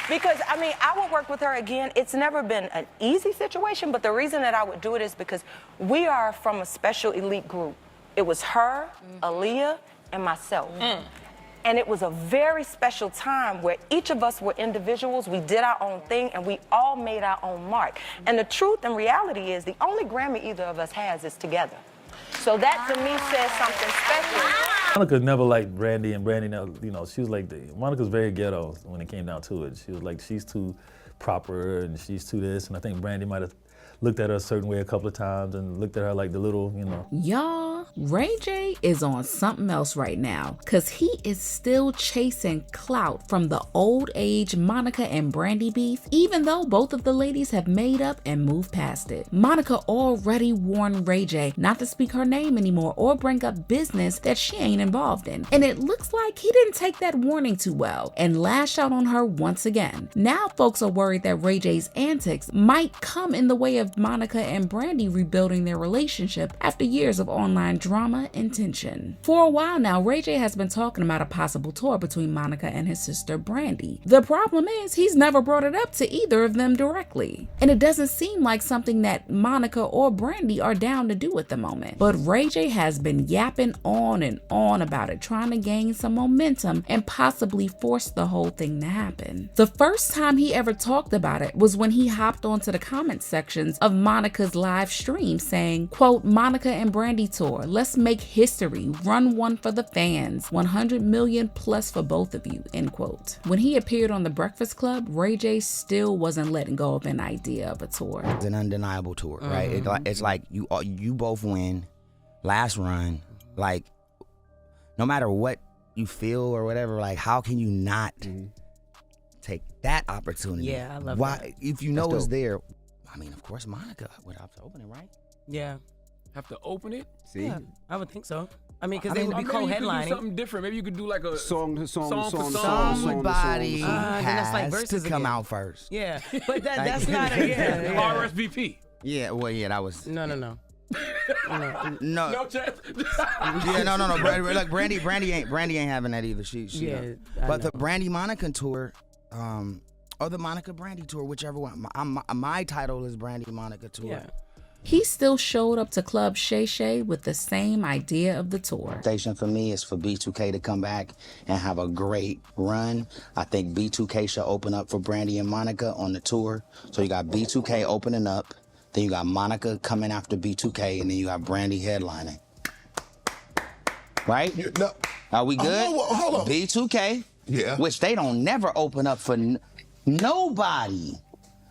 Because, I mean, I would work with her again. It's never been an easy situation, but the reason that I would do it is because we are from a special elite group. It was her, Aaliyah, and myself. And it was a very special time where each of us were individuals, we did our own thing, and we all made our own mark. And the truth and reality is the only Grammy either of us has is together. So that to me says something special. Monica never liked Brandy, and Brandy, you know, she was like, Monica's very ghetto when it came down to it. She was like, she's too proper and she's too this, and I think Brandy might have looked at her a certain way a couple of times and looked at her like the little, you know. Y'all, Ray J is on something else right now, cause he is still chasing clout from the old age Monica and Brandy beef, even though both of the ladies have made up and moved past it. Monica already warned Ray J not to speak her name anymore or bring up business that she ain't involved in. And it looks like he didn't take that warning too well and lashed out on her once again. Now folks are worried that Ray J's antics might come in the way of Monica and Brandy rebuilding their relationship after years of online drama and tension. For a while now, Ray J has been talking about a possible tour between Monica and his sister Brandy. The problem is he's never brought it up to either of them directly. And it doesn't seem like something that Monica or Brandy are down to do at the moment. But Ray J has been yapping on and on about it, trying to gain some momentum and possibly force the whole thing to happen. The first time he ever talked about it was when he hopped onto the comment sections of Monica's live stream saying, quote, Monica and Brandy tour, let's make history, run one for the fans, 100 million plus for both of you, end quote. When he appeared on The Breakfast Club, Ray J still wasn't letting go of an idea of a tour. It's an undeniable tour, right? It's like you both win, last run, like no matter what you feel or whatever, like how can you not take that opportunity? Yeah, I love Why, that. if you know it's there, I mean, of course, Monica would have to open it, right? Yeah. Have to open it? See? Yeah, I would think so. I mean, because they would be maybe you could do co-headlining. something different. Maybe you could do like a Song to song. Somebody then that's like has verses to come again. out first. Yeah, but that's not a yeah. RSVP. Yeah, well, yeah, that was... No. No. No chance. Yeah, no. Look, Brandy ain't having that either. She Yeah, but the Brandy Monica tour, or the Monica Brandy tour, whichever one. My title is Brandy Monica tour. Yeah. He still showed up to Club Shay Shay with the same idea of the tour. Station for me is for B2K to come back and have a great run. I think B2K should open up for Brandy and Monica on the tour. So you got B2K opening up, then you got Monica coming after B2K, and then you got Brandy headlining. Right? No. Are we good? Hold on. B2K, Yeah. which they don't never open up for nobody.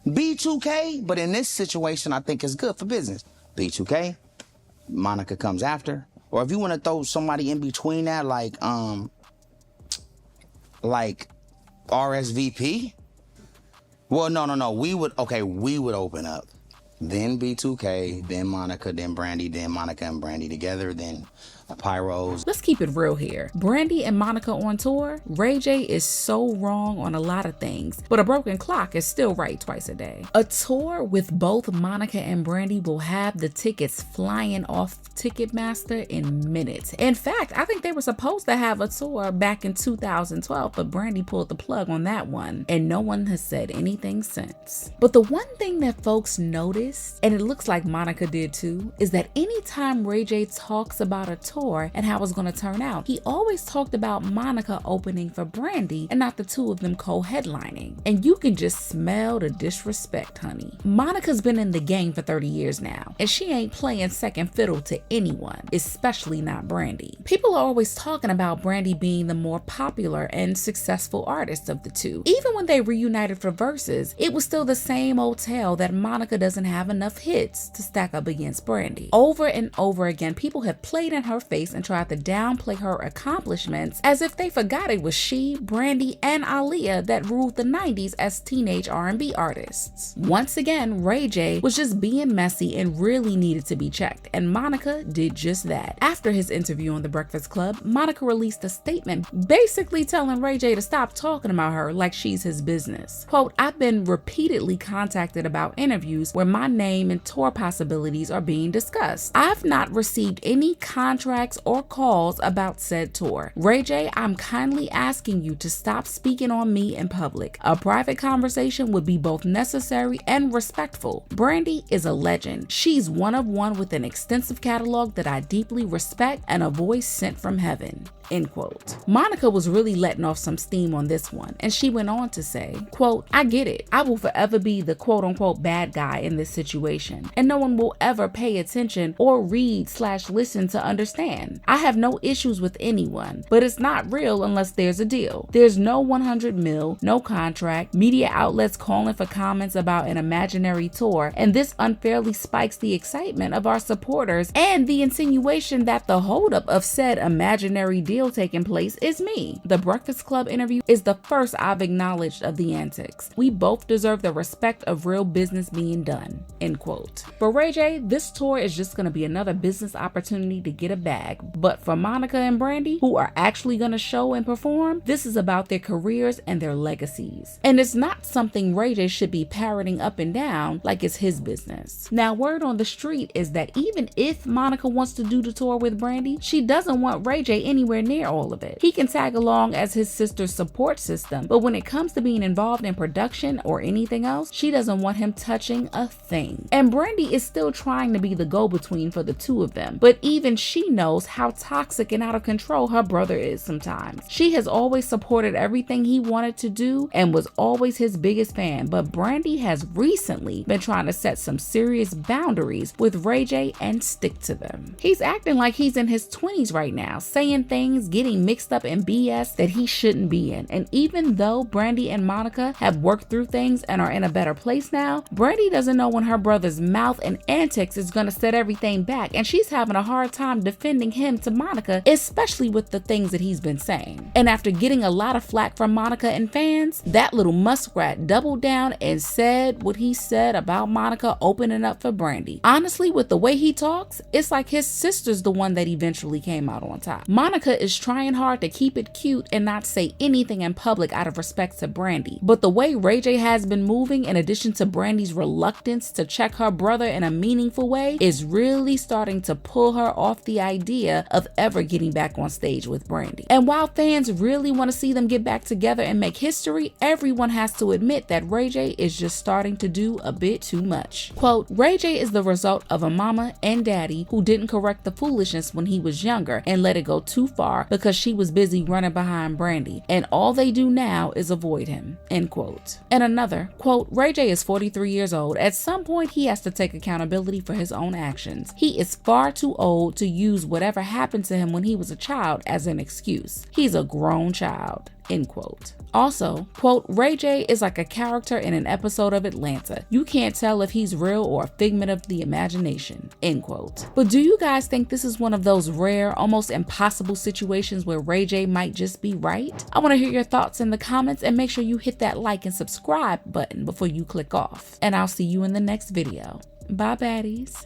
B2K, but in this situation, I think it's good for business. B2K, Monica comes after. Or if you want to throw somebody in between that, like RSVP. Well, no. We would open up. Then B2K, then Monica, then Brandy, then Monica and Brandy together, then Pyros. Let's keep it real here. Brandy and Monica on tour? Ray J is so wrong on a lot of things, but a broken clock is still right twice a day. A tour with both Monica and Brandy will have the tickets flying off Ticketmaster in minutes. In fact, I think they were supposed to have a tour back in 2012, but Brandy pulled the plug on that one, and no one has said anything since. But the one thing that folks noticed, and it looks like Monica did too, is that anytime Ray J talks about a tour and how it's going to turn out, he always talked about Monica opening for Brandy and not the two of them co-headlining. And you can just smell the disrespect, honey. Monica's been in the game for 30 years now, and she ain't playing second fiddle to anyone, especially not Brandy. People are always talking about Brandy being the more popular and successful artist of the two. Even when they reunited for Versus, it was still the same old tale that Monica doesn't have enough hits to stack up against Brandy. Over and over again, people have played in her face and tried to downplay her accomplishments as if they forgot it was she, Brandy, and Aaliyah that ruled the 90s as teenage R&B artists. Once again, Ray J was just being messy and really needed to be checked, and Monica did just that. After his interview on The Breakfast Club, Monica released a statement basically telling Ray J to stop talking about her like she's his business. Quote, I've been repeatedly contacted about interviews where my name and tour possibilities are being discussed. I've not received any contracts or calls calls about said tour. Ray J, I'm kindly asking you to stop speaking on me in public. A private conversation would be both necessary and respectful. Brandy is a legend. She's one of one with an extensive catalog that I deeply respect and a voice sent from heaven. End quote. Monica was really letting off some steam on this one, and she went on to say, quote, I get it. I will forever be the quote unquote bad guy in this situation, and no one will ever pay attention or read/listen to understand. I have no issues with anyone, but it's not real unless there's a deal. There's no 100 mil, no contract, media outlets calling for comments about an imaginary tour, and this unfairly spikes the excitement of our supporters and the insinuation that the holdup of said imaginary deal taking place is me. The Breakfast Club interview is the first I've acknowledged of the antics. We both deserve the respect of real business being done. End quote. For Ray J, this tour is just going to be another business opportunity to get a bag. But for Monica and Brandy, who are actually going to show and perform, this is about their careers and their legacies. And it's not something Ray J should be parroting up and down like it's his business. Now, word on the street is that even if Monica wants to do the tour with Brandy, she doesn't want Ray J anywhere near all of it. He can tag along as his sister's support system, but when it comes to being involved in production or anything else, she doesn't want him touching a thing. And Brandy is still trying to be the go-between for the two of them, but even she knows how toxic and out of control her brother is sometimes. She has always supported everything he wanted to do and was always his biggest fan, but Brandy has recently been trying to set some serious boundaries with Ray J and stick to them. He's acting like he's in his 20s right now, saying things, getting mixed up in BS that he shouldn't be in. And even though Brandy and Monica have worked through things and are in a better place now, Brandy doesn't know when her brother's mouth and antics is gonna set everything back, and she's having a hard time defending him to Monica, especially with the things that he's been saying. And after getting a lot of flack from Monica and fans, that little muskrat doubled down and said what he said about Monica opening up for Brandy. Honestly, with the way he talks, it's like his sister's the one that eventually came out on top. Monica is trying hard to keep it cute and not say anything in public out of respect to Brandy, but the way Ray J has been moving, in addition to Brandy's reluctance to check her brother in a meaningful way, is really starting to pull her off the idea of ever getting back on stage with Brandy. And while fans really want to see them get back together and make history, everyone has to admit that Ray J is just starting to do a bit too much. Quote, Ray J is the result of a mama and daddy who didn't correct the foolishness when he was younger and let it go too far because she was busy running behind Brandy, and all they do now is avoid him. End quote. And another, quote, Ray J is 43 years old. At some point, he has to take accountability for his own actions. He is far too old to use whatever happened to him when he was a child as an excuse. He's a grown child. End quote. Also, quote, Ray J is like a character in an episode of Atlanta. You can't tell if he's real or a figment of the imagination. End quote. But do you guys think this is one of those rare, almost impossible situations where Ray J might just be right? I want to hear your thoughts in the comments, and make sure you hit that like and subscribe button before you click off. And I'll see you in the next video. Bye, baddies.